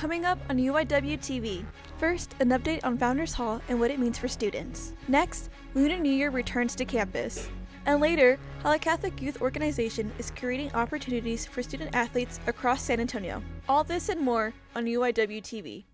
Coming up on UIWtv. First, an update on Founders Hall and what it means for students. Next, Lunar New Year returns to campus. And later, how a Catholic youth organization is creating opportunities for student athletes across San Antonio. All this and more on UIWtv.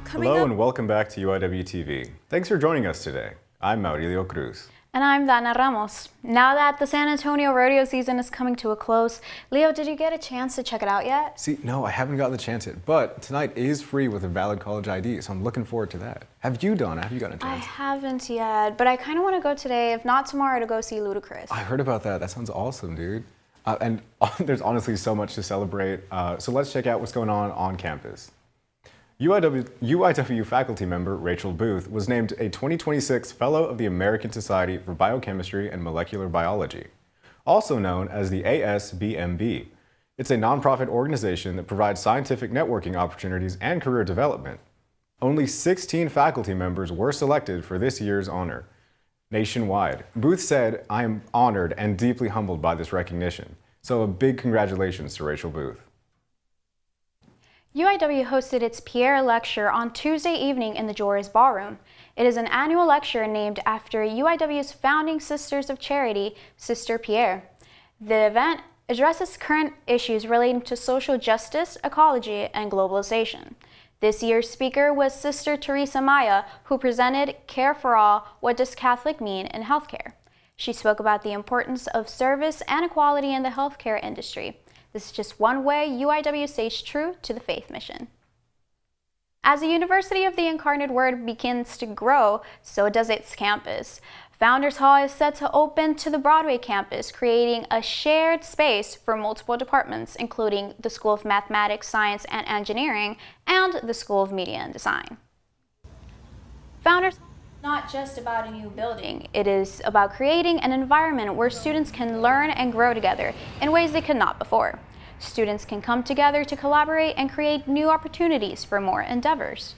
Hello and welcome back to UIWtv. Thanks for joining us today. I'm Maurilio Cruz. And I'm Danna Ramos. Now that the San Antonio rodeo season is coming to a close, Leo, did you get a chance to check it out yet? See, no, I haven't gotten the chance yet, but tonight is free with a valid college ID, so I'm looking forward to that. Have you, Donna? Have you gotten a chance? I haven't yet, but I kind of want to go today, if not tomorrow, to go see Ludacris. I heard about that. That sounds awesome, dude. And there's honestly so much to celebrate, so let's check out what's going on campus. UIW faculty member Rachel Booth was named a 2026 Fellow of the American Society for Biochemistry and Molecular Biology, also known as the ASBMB. It's a nonprofit organization that provides scientific networking opportunities and career development. Only 16 faculty members were selected for this year's honor. Nationwide, Booth said, "I am honored and deeply humbled by this recognition." So a big congratulations to Rachel Booth. UIW hosted its Pierre Lecture on Tuesday evening in the Joris Ballroom. It is an annual lecture named after UIW's founding Sisters of Charity, Sister Pierre. The event addresses current issues relating to social justice, ecology, and globalization. This year's speaker was Sister Teresa Maya, who presented Care for All, What Does Catholic Mean in Healthcare? She spoke about the importance of service and equality in the healthcare industry. This is just one way UIW stays true to the faith mission. As the University of the Incarnate Word begins to grow, so does its campus. Founders Hall is set to open to the Broadway campus, creating a shared space for multiple departments, including the School of Mathematics, Science, and Engineering, and the School of Media and Design. Founders Hall is not just about a new building. It is about creating an environment where students can learn and grow together in ways they could not before. Students can come together to collaborate and create new opportunities for more endeavors.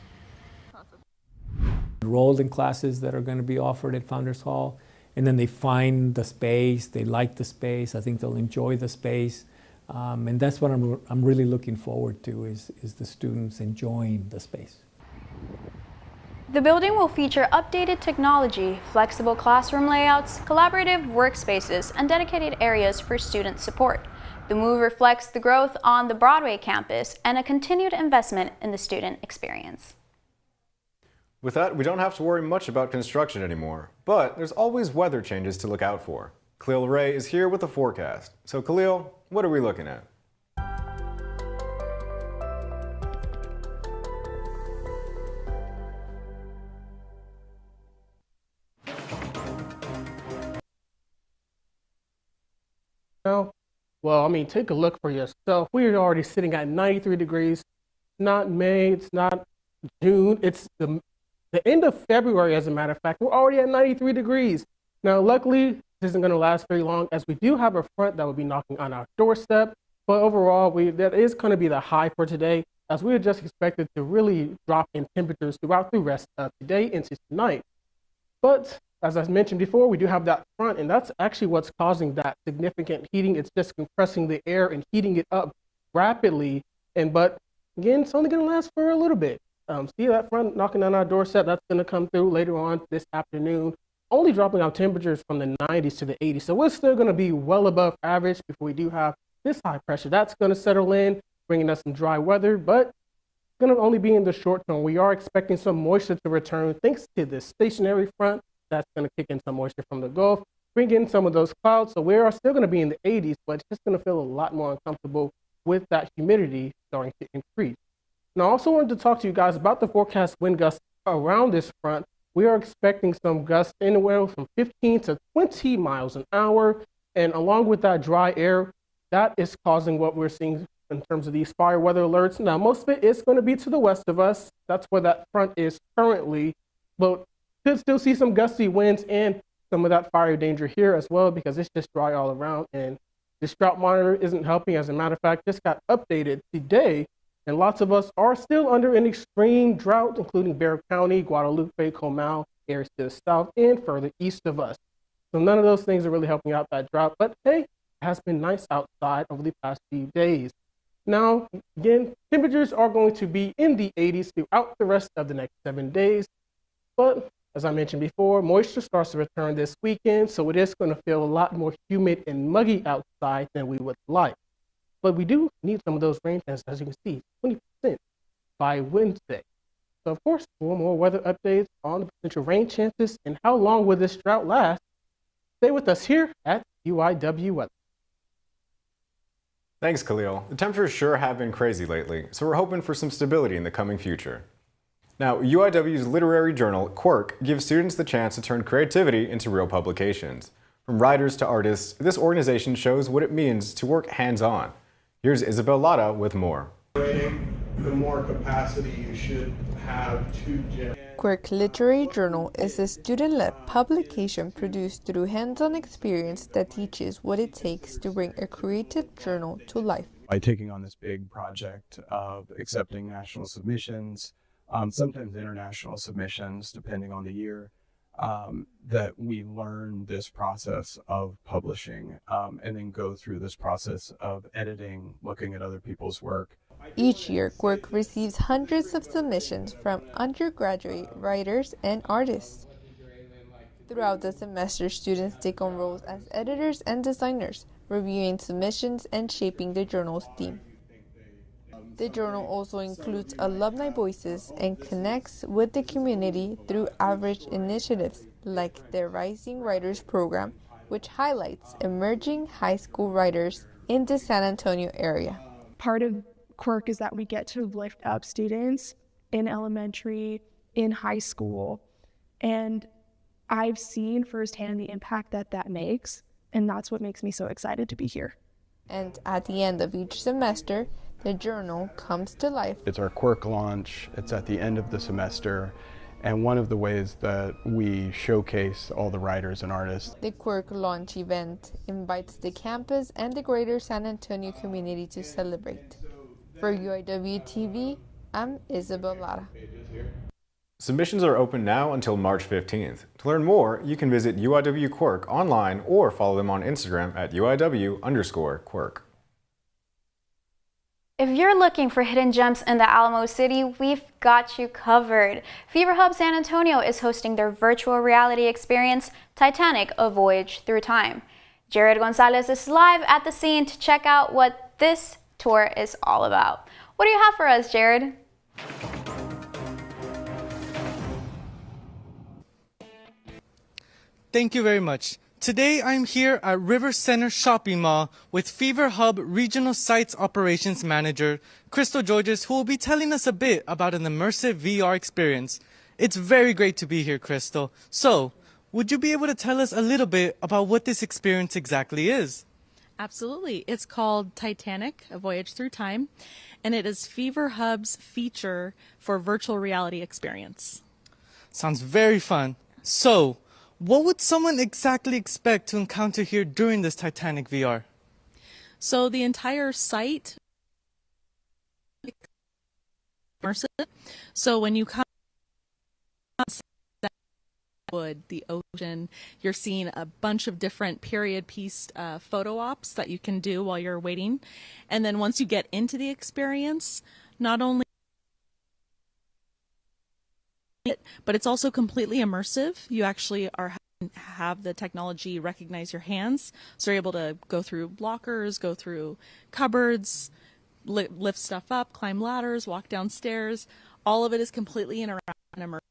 Enrolled in classes that are going to be offered at Founders Hall, and then they find the space, they like the space, I think they'll enjoy the space, and that's what I'm really looking forward to is the students enjoying the space. The building will feature updated technology, flexible classroom layouts, collaborative workspaces, and dedicated areas for student support. The move reflects the growth on the Broadway campus and a continued investment in the student experience. With that, we don't have to worry much about construction anymore, but there's always weather changes to look out for. Khalil Ray is here with the forecast. So Khalil, what are we looking at? Well, I mean, take a look for yourself. We're already sitting at 93 degrees. It's not May, it's not June, it's the end of February, as a matter of fact. We're already at 93 degrees. Now, luckily, this isn't going to last very long, as we do have a front that will be knocking on our doorstep. But overall, that is going to be the high for today, as we are just expected to really drop in temperatures throughout the rest of today into tonight. But as I mentioned before, we do have that front, and that's actually what's causing that significant heating. It's just compressing the air and heating it up rapidly. But again, it's only going to last for a little bit. See that front knocking on our doorstep? That's going to come through later on this afternoon, only dropping our temperatures from the 90s to the 80s. So we're still going to be well above average before we do have this high pressure. That's going to settle in, bringing us some dry weather, but it's going to only be in the short term. We are expecting some moisture to return thanks to this stationary front. That's going to kick in some moisture from the Gulf, bring in some of those clouds. So we are still going to be in the 80s, but it's just going to feel a lot more uncomfortable with that humidity starting to increase. Now, I also wanted to talk to you guys about the forecast wind gusts around this front. We are expecting some gusts anywhere from 15 to 20 miles an hour. And along with that dry air, that is causing what we're seeing in terms of these fire weather alerts. Now, most of it is going to be to the west of us. That's where that front is currently. But could still see some gusty winds and some of that fire danger here as well, because it's just dry all around. And This drought monitor isn't helping. As a matter of fact, just got updated today, and lots of us are still under an extreme drought, including Bexar County, Guadalupe, Comal, areas to the south and further east of us. So none of those things are really helping out that drought, but hey, it has been nice outside over the past few days. Now, again, temperatures are going to be in the 80s throughout the rest of the next 7 days, but as I mentioned before, moisture starts to return this weekend, so it is going to feel a lot more humid and muggy outside than we would like. But we do need some of those rain chances, as you can see, 20% by Wednesday. So of course, for more weather updates on the potential rain chances and how long will this drought last, stay with us here at UIW Weather. Thanks, Khalil. The temperatures sure have been crazy lately, so we're hoping for some stability in the coming future. Now, UIW's literary journal, Quirk, gives students the chance to turn creativity into real publications. From writers to artists, this organization shows what it means to work hands-on. Here's Isabel Lara with more. The more capacity you should have to generate. Quirk Literary Journal is a student-led publication produced through hands-on experience that teaches what it takes to bring a creative journal to life. By taking on this big project of accepting national submissions, sometimes international submissions, depending on the year, that we learn this process of publishing and then go through this process of editing, looking at other people's work. Each year, Quirk receives hundreds of submissions from undergraduate writers and artists. Throughout the semester, students take on roles as editors and designers, reviewing submissions and shaping the journal's theme. The journal also includes alumni voices and connects with the community through outreach initiatives like the Rising Writers Program, which highlights emerging high school writers in the San Antonio area. Part of Quirk is that we get to lift up students in elementary, in high school, and I've seen firsthand the impact that that makes, and that's what makes me so excited to be here. And at the end of each semester, the journal comes to life. It's our Quirk launch. It's at the end of the semester. And one of the ways that we showcase all the writers and artists. The Quirk launch event invites the campus and the greater San Antonio community to celebrate. For UIWtv, I'm Isabel Lara. Submissions are open now until March 15th. To learn more, you can visit UIW Quirk online or follow them on Instagram at UIW_Quirk. If you're looking for hidden gems in the Alamo City, we've got you covered. Fever Hub San Antonio is hosting their virtual reality experience, Titanic: A Voyage Through Time. Jared Gonzalez is live at the scene to check out what this tour is all about. What do you have for us, Jared? Thank you very much. Today I'm here at River Center Shopping Mall with Fever Hub Regional Sites Operations Manager Crystal Georges, who will be telling us a bit about an immersive VR experience. It's very great to be here, Crystal. So, would you be able to tell us a little bit about what this experience exactly is? Absolutely. It's called Titanic: A Voyage Through Time, and it is Fever Hub's feature for virtual reality experience. Sounds very fun. So, what would someone exactly expect to encounter here during this Titanic VR? So the entire site is immersive. So when you come wood, the ocean, you're seeing a bunch of different period piece photo ops that you can do while you're waiting. And then once you get into the experience, not only but it's also completely immersive. You actually have the technology recognize your hands, so you're able to go through lockers, go through cupboards, lift stuff up, climb ladders, walk downstairs. All of it is completely interactive and immersive.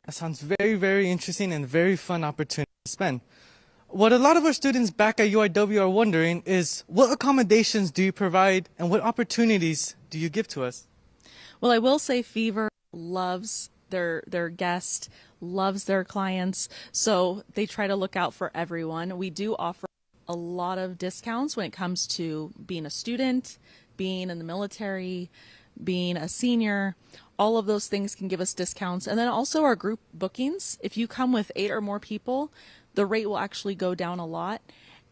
That sounds very, very interesting and very fun opportunity to spend. What a lot of our students back at UIW are wondering is, what accommodations do you provide and what opportunities do you give to us? Well, I will say Fever loves their guest, loves their clients, so they try to look out for everyone. We do offer a lot of discounts when it comes to being a student, being in the military, being a senior. All of those things can give us discounts. And then also our group bookings. If you come with 8 or more people, the rate will actually go down a lot.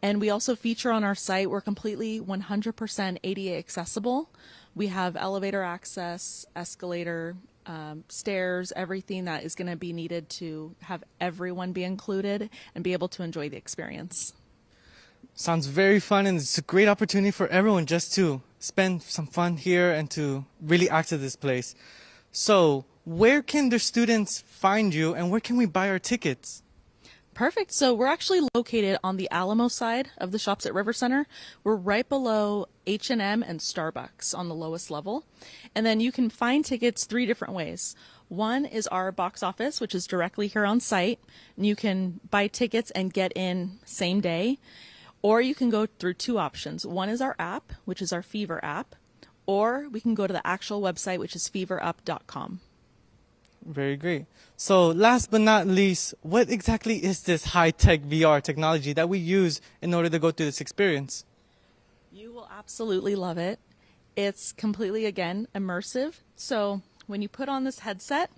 And we also feature on our site, we're completely 100% ADA accessible. We have elevator access, escalator, stairs, everything that is going to be needed to have everyone be included and be able to enjoy the experience. Sounds very fun, and it's a great opportunity for everyone just to spend some fun here and to really access this place. So, where can the students find you, and where can we buy our tickets? Perfect. So we're actually located on the Alamo side of the shops at River Center. We're right below H&M and Starbucks on the lowest level. And then you can find tickets 3 different ways. One is our box office, which is directly here on site. And you can buy tickets and get in same day. Or you can go through 2 options. One is our app, which is our Fever app. Or we can go to the actual website, which is feverup.com. Very great. So last but not least, what exactly is this high-tech VR technology that we use in order to go through this experience? You will absolutely love it. It's completely, again, immersive. So when you put on this headset,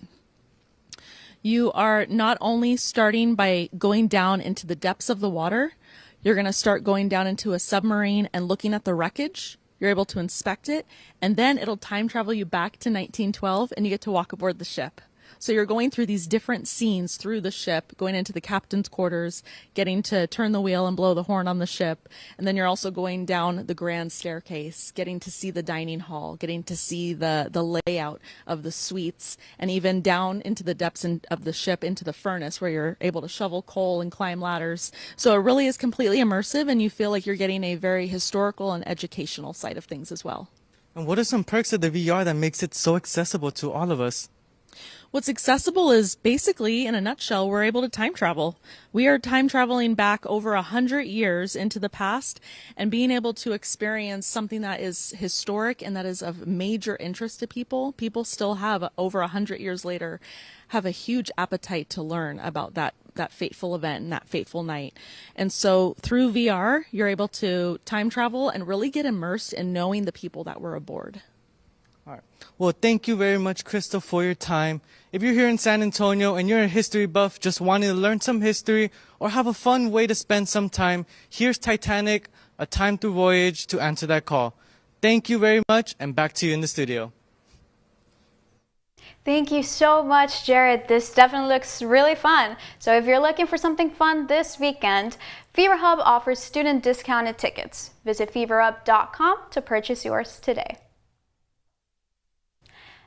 you are not only starting by going down into the depths of the water, you're going to start going down into a submarine and looking at the wreckage. You're able to inspect it, and then it'll time travel you back to 1912, and you get to walk aboard the ship. So you're going through these different scenes through the ship, going into the captain's quarters, getting to turn the wheel and blow the horn on the ship. And then you're also going down the grand staircase, getting to see the dining hall, getting to see the layout of the suites, and even down into the depths of the ship into the furnace where you're able to shovel coal and climb ladders. So it really is completely immersive, and you feel like you're getting a very historical and educational side of things as well. And what are some perks of the VR that makes it so accessible to all of us? What's accessible is basically, in a nutshell, we're able to time travel. We are time traveling back over 100 years into the past and being able to experience something that is historic and that is of major interest to people. People still have, over 100 years later, have a huge appetite to learn about that fateful event and that fateful night. And so through VR, you're able to time travel and really get immersed in knowing the people that were aboard. All right. Well, thank you very much, Crystal, for your time. If you're here in San Antonio and you're a history buff just wanting to learn some history or have a fun way to spend some time, here's Titanic, A Time Through Voyage to answer that call. Thank you very much, and back to you in the studio. Thank you so much, Jared. This definitely looks really fun. So if you're looking for something fun this weekend, Fever Hub offers student discounted tickets. Visit feverup.com to purchase yours today.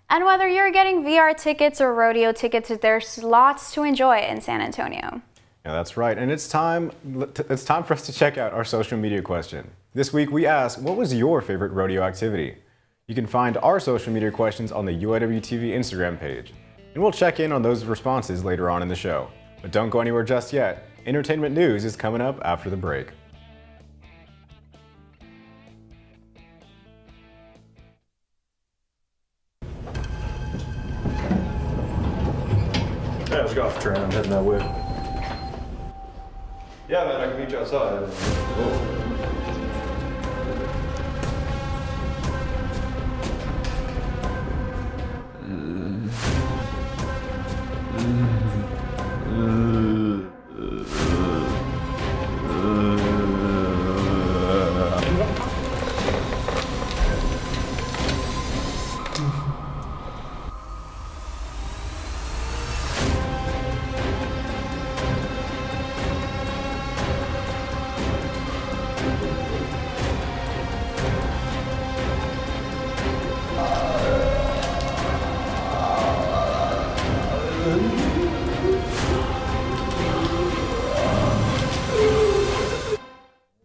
And whether you're getting VR tickets or rodeo tickets, there's lots to enjoy in San Antonio. Yeah, that's right. And it's time for us to check out our social media question. This week we asked, what was your favorite rodeo activity? You can find our social media questions on the UIWtv Instagram page. And we'll check in on those responses later on in the show. But don't go anywhere just yet. Entertainment news is coming up after the break. Yeah, let's go off the train. I'm heading that way. Yeah, man, I can meet you outside.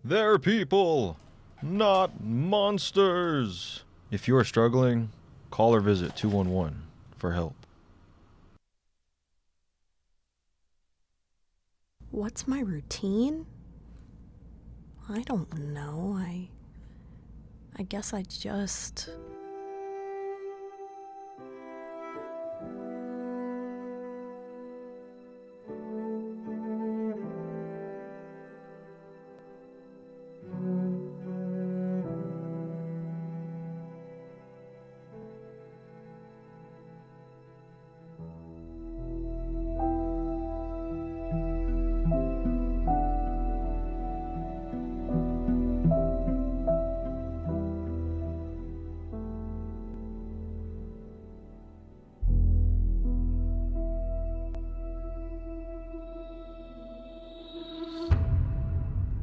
They're people, not monsters. If you're struggling, call or visit 211 for help. What's my routine? I don't know. I guess I just...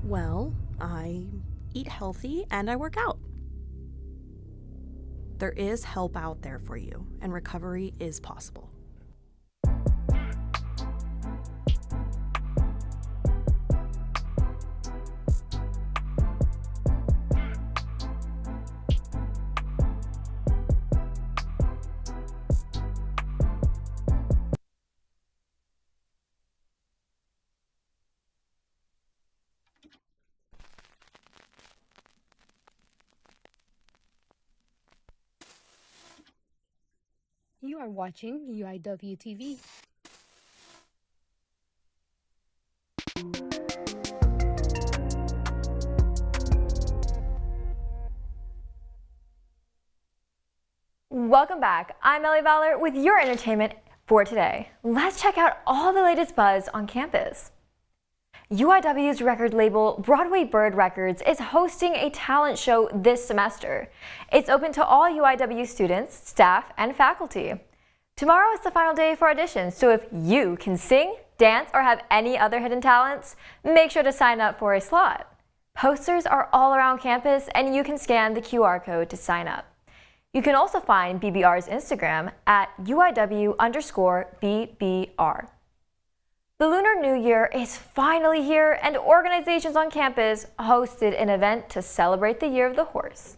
Well, I eat healthy and I work out. There is help out there for you, and recovery is possible. You are watching UIWtv. Welcome back. I'm Ellie Vallor with your entertainment for today. Let's check out all the latest buzz on campus. UIW's record label Broadway Bird Records is hosting a talent show this semester. It's open to all UIW students, staff, and faculty. Tomorrow is the final day for auditions, so if you can sing, dance, or have any other hidden talents, make sure to sign up for a slot. Posters are all around campus, and you can scan the QR code to sign up. You can also find BBR's Instagram at UIW_BBR. The Lunar New Year is finally here, and organizations on campus hosted an event to celebrate the Year of the Horse.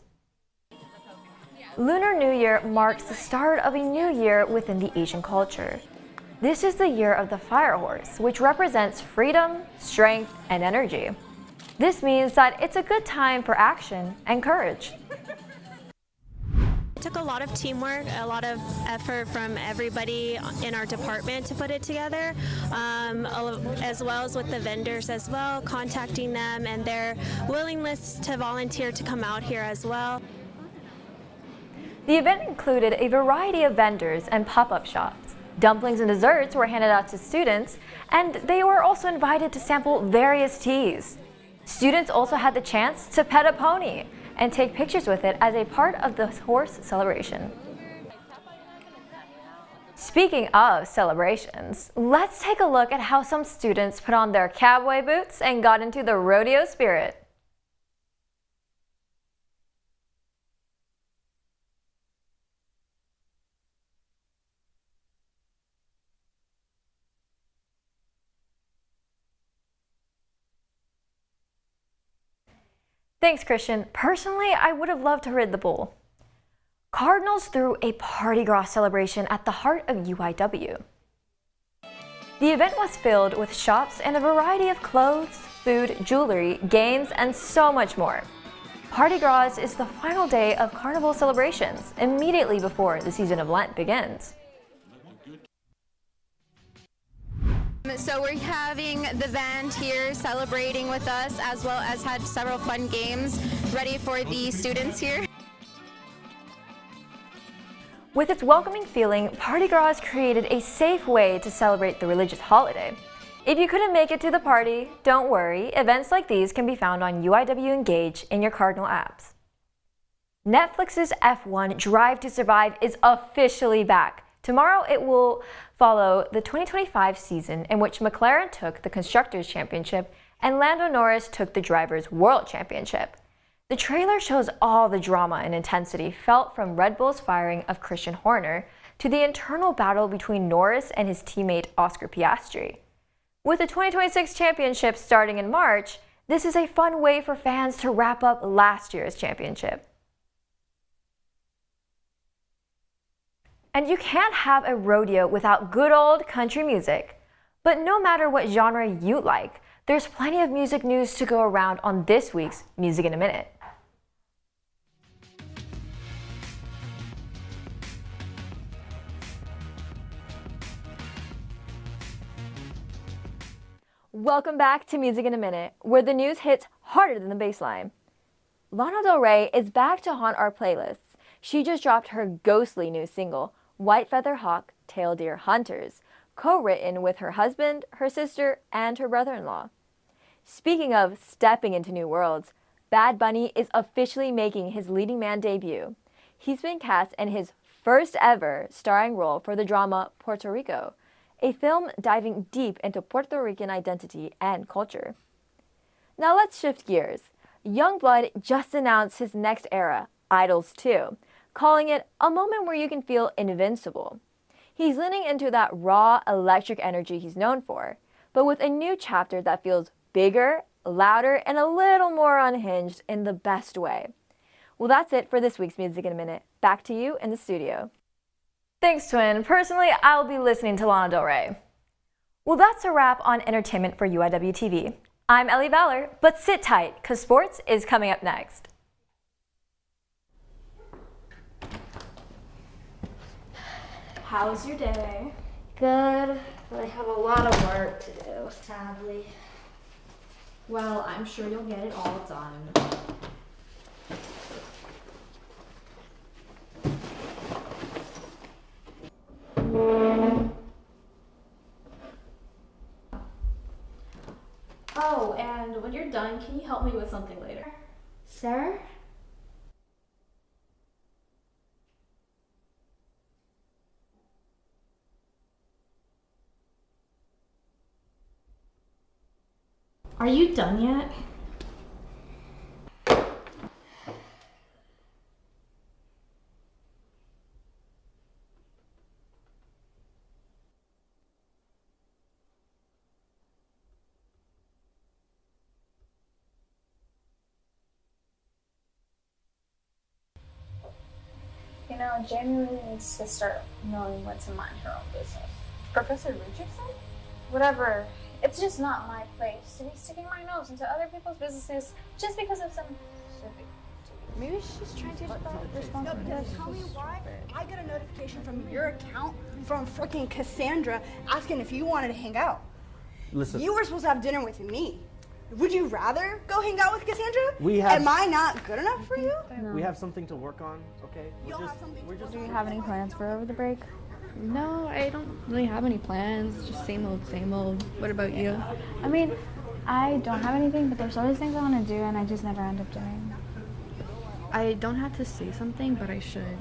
Lunar New Year marks the start of a new year within the Asian culture. This is the year of the fire horse, which represents freedom, strength, and energy. This means that it's a good time for action and courage. It took a lot of teamwork, a lot of effort from everybody in our department to put it together, as well as with the vendors as well, contacting them and their willingness to volunteer to come out here as well. The event included a variety of vendors and pop-up shops. Dumplings and desserts were handed out to students, and they were also invited to sample various teas. Students also had the chance to pet a pony and take pictures with it as a part of the horse celebration. Speaking of celebrations, let's take a look at how some students put on their cowboy boots and got into the rodeo spirit. Thanks, Christian. Personally, I would have loved to rid the bull. Cardinals threw a party gras celebration at the heart of UIW. The event was filled with shops and a variety of clothes, food, jewelry, games, and so much more. Party gras is the final day of carnival celebrations, immediately before the season of Lent begins. So we're having the band here celebrating with us, as well as had several fun games ready for the students here. With its welcoming feeling, Party Gras created a safe way to celebrate the religious holiday. If you couldn't make it to the party, don't worry, events like these can be found on UIW Engage in your Cardinal apps. Netflix's F1 Drive to Survive is officially back. Tomorrow it will follow the 2025 season in which McLaren took the Constructors' Championship and Lando Norris took the Drivers' World Championship. The trailer shows all the drama and intensity felt from Red Bull's firing of Christian Horner to the internal battle between Norris and his teammate Oscar Piastri. With the 2026 championship starting in March, this is a fun way for fans to wrap up last year's championship. And you can't have a rodeo without good old country music. But no matter what genre you like, there's plenty of music news to go around on this week's Music in a Minute. Welcome back to Music in a Minute, where the news hits harder than the baseline. Lana Del Rey is back to haunt our playlists. She just dropped her ghostly new single, White Feather Hawk, Tail Deer Hunters, co-written with her husband, her sister, and her brother-in-law. Speaking of stepping into new worlds, Bad Bunny is officially making his leading man debut. He's been cast in his first ever starring role for the drama Puerto Rico, a film diving deep into Puerto Rican identity and culture. Now let's shift gears. Youngblood just announced his next era, Idols 2, calling it a moment where you can feel invincible. He's leaning into that raw, electric energy he's known for, but with a new chapter that feels bigger, louder, and a little more unhinged in the best way. Well, that's it for this week's Music in a Minute. Back to you in the studio. Thanks, Twin. Personally, I'll be listening to Lana Del Rey. Well, that's a wrap on entertainment for UIWtv. I'm Ellie Vallor, but sit tight, because sports is coming up next. How's your day? Good, but I have a lot of work to do, sadly. Well, I'm sure you'll get it all done. Oh, and when you're done, can you help me with something later? Sir? Are you done yet? You know, Jamie really needs to start knowing when to mind her own business. Professor Richardson? Whatever. It's just not my place to be sticking my nose into other people's businesses just because of some civic duty. Maybe she's trying to teach about responsibility. Tell me why I got a notification from your account from freaking Cassandra asking if you wanted to hang out. Listen. You were supposed to have dinner with me. Would you rather go hang out with Cassandra? We have. Am I not good enough for you? No. We have something to work on, okay? Do you have any plans for over the break? No, I don't really have any plans. Just same old, same old. What about you? I mean, I don't have anything, but there's always things I want to do, and I just never end up doing. I don't have to say something, but I should.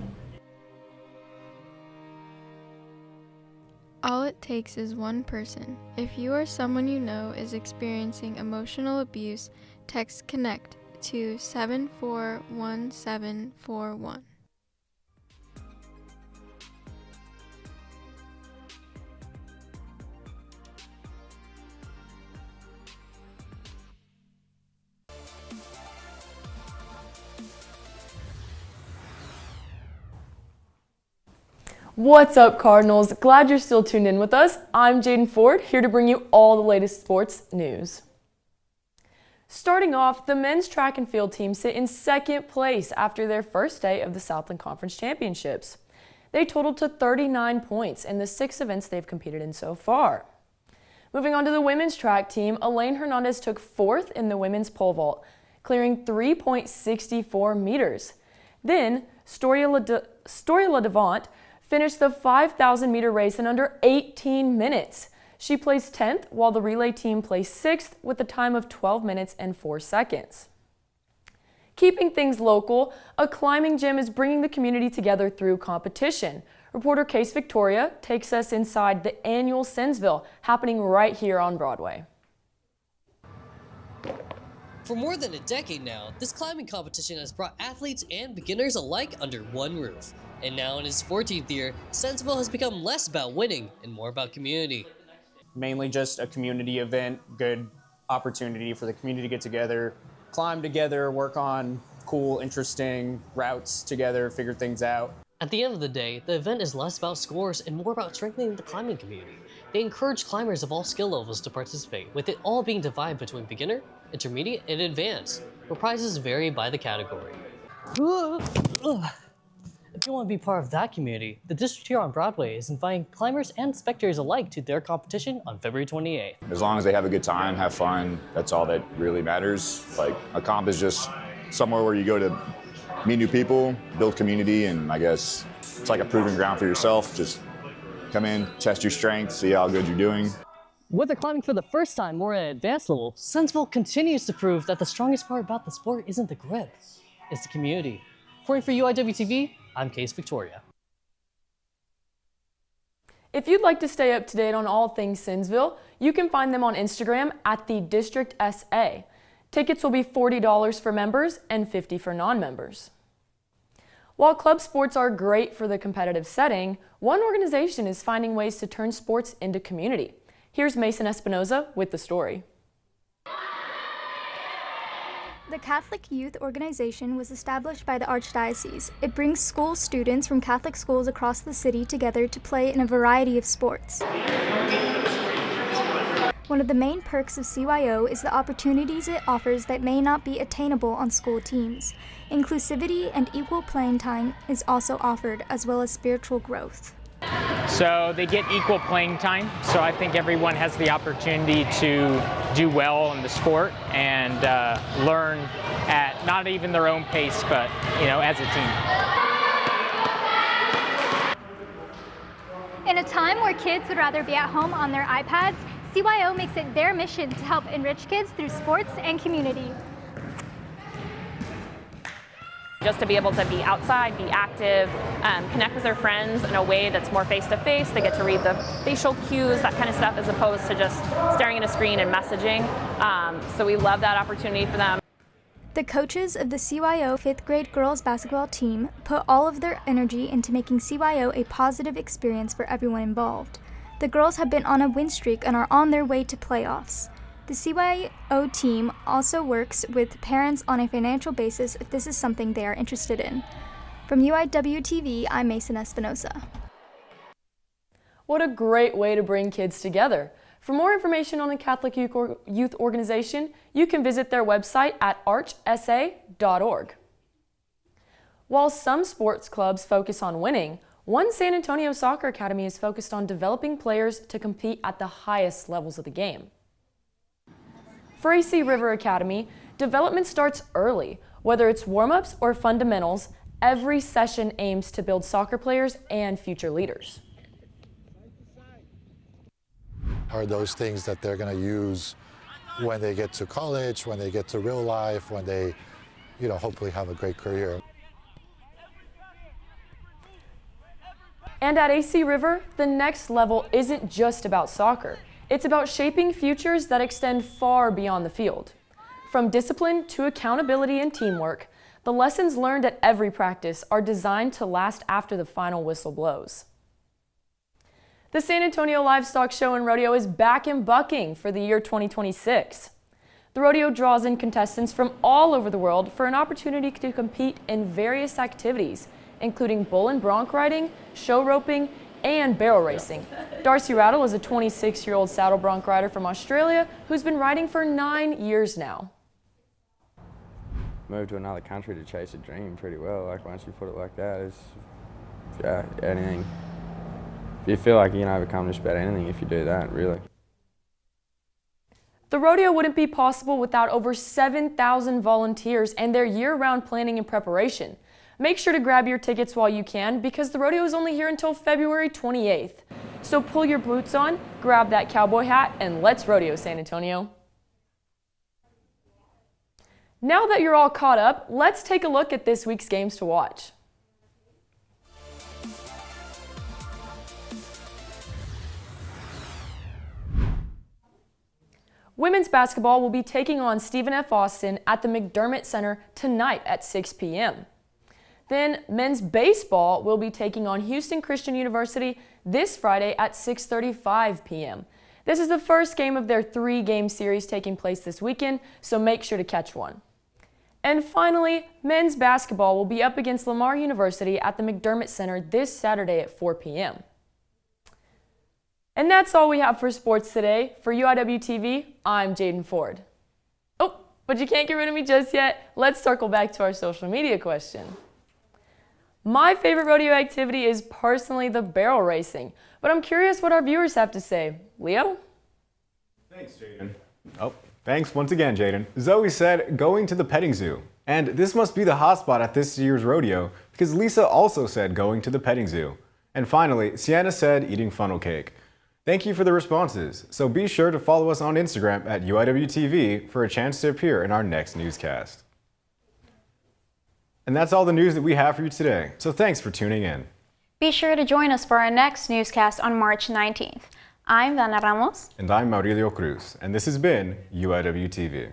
All it takes is one person. If you or someone you know is experiencing emotional abuse, text CONNECT to 741741. What's up, Cardinals? Glad you're still tuned in with us. I'm Jayden Ford, here to bring you all the latest sports news. Starting off, the men's track and field team sit in second place after their first day of the Southland Conference Championships. They totaled to 39 points in the 6 events they've competed in so far. Moving on to the women's track team, Elaine Hernandez took 4th in the women's pole vault, clearing 3.64 meters. Then, Storia Devant finished the 5,000 meter race in under 18 minutes. She placed 10th, while the relay team placed 6th with a time of 12 minutes and 4 seconds. Keeping things local, a climbing gym is bringing the community together through competition. Reporter Case Victoria takes us inside the annual Sensville, happening right here on Broadway. For more than a decade now, this climbing competition has brought athletes and beginners alike under one roof. And now in its 14th year, Sensville has become less about winning and more about community. Mainly just a community event, good opportunity for the community to get together, climb together, work on cool, interesting routes together, figure things out. At the end of the day, the event is less about scores and more about strengthening the climbing community. They encourage climbers of all skill levels to participate, with it all being divided between beginner, intermediate, and advanced, where prizes vary by the category. If you want to be part of that community, the district here on Broadway is inviting climbers and spectators alike to their competition on February 28th. As long as they have a good time, have fun, that's all that really matters. Like, a comp is just somewhere where you go to meet new people, build community, and I guess it's like a proving ground for yourself. Just come in, test your strength, see how good you're doing. Whether climbing for the first time or at an advanced level, Sensville continues to prove that the strongest part about the sport isn't the grip, it's the community. Reporting for UIWtv, I'm Case Victoria. If you'd like to stay up to date on all things Sensville, you can find them on Instagram at the District SA. Tickets will be $40 for members and $50 for non-members. While club sports are great for the competitive setting, one organization is finding ways to turn sports into community. Here's Mason Espinoza with the story. The Catholic Youth Organization was established by the Archdiocese. It brings school students from Catholic schools across the city together to play in a variety of sports. One of the main perks of CYO is the opportunities it offers that may not be attainable on school teams. Inclusivity and equal playing time is also offered, as well as spiritual growth. So they get equal playing time, so I think everyone has the opportunity to do well in the sport and learn at not even their own pace, but as a team. In a time where kids would rather be at home on their iPads, CYO makes it their mission to help enrich kids through sports and community. Just to be able to be outside, be active, connect with their friends in a way that's more face-to-face. They get to read the facial cues, that kind of stuff, as opposed to just staring at a screen and messaging. So we love that opportunity for them. The coaches of the CYO 5th grade girls basketball team put all of their energy into making CYO a positive experience for everyone involved. The girls have been on a win streak and are on their way to playoffs. The CYO team also works with parents on a financial basis if this is something they are interested in. From UIWtv, I'm Mason Espinoza. What a great way to bring kids together. For more information on the Catholic Youth Organization, you can visit their website at archsa.org. While some sports clubs focus on winning, one San Antonio Soccer Academy is focused on developing players to compete at the highest levels of the game. For AC River Academy, development starts early. Whether it's warm-ups or fundamentals, every session aims to build soccer players and future leaders. Are those things that they're going to use when they get to college, when they get to real life, when they, hopefully have a great career. And at AC River, the next level isn't just about soccer. It's about shaping futures that extend far beyond the field. From discipline to accountability and teamwork, the lessons learned at every practice are designed to last after the final whistle blows. The San Antonio Livestock Show and Rodeo is back in bucking for the year 2026. The rodeo draws in contestants from all over the world for an opportunity to compete in various activities, including bull and bronc riding, show roping, and barrel racing. Darcy Rattle is a 26-year-old saddle bronc rider from Australia who's been riding for 9 years now. Moved to another country to chase a dream pretty well. Like once you put it like that, it's anything. You feel like you can overcome just about anything if you do that, really. The rodeo wouldn't be possible without over 7,000 volunteers and their year-round planning and preparation. Make sure to grab your tickets while you can because the rodeo is only here until February 28th. So pull your boots on, grab that cowboy hat, and let's rodeo, San Antonio. Now that you're all caught up, let's take a look at this week's games to watch. Women's basketball will be taking on Stephen F. Austin at the McDermott Center tonight at 6 p.m. Then men's baseball will be taking on Houston Christian University this Friday at 6:35 p.m. This is the first game of their 3-game series taking place this weekend, so make sure to catch one. And finally, men's basketball will be up against Lamar University at the McDermott Center this Saturday at 4 p.m. And that's all we have for sports today. For UIWtv, I'm Jayden Ford. Oh, but you can't get rid of me just yet. Let's circle back to our social media question. My favorite rodeo activity is personally the barrel racing, but I'm curious what our viewers have to say. Leo? Thanks, Jayden. Oh, thanks once again, Jayden. Zoe said going to the petting zoo. And this must be the hotspot at this year's rodeo because Lisa also said going to the petting zoo. And finally, Sienna said eating funnel cake. Thank you for the responses. So be sure to follow us on Instagram at UIWtv for a chance to appear in our next newscast. And that's all the news that we have for you today. So thanks for tuning in. Be sure to join us for our next newscast on March 19th. I'm Danna Ramos. And I'm Maurilio Cruz. And this has been UIWtv.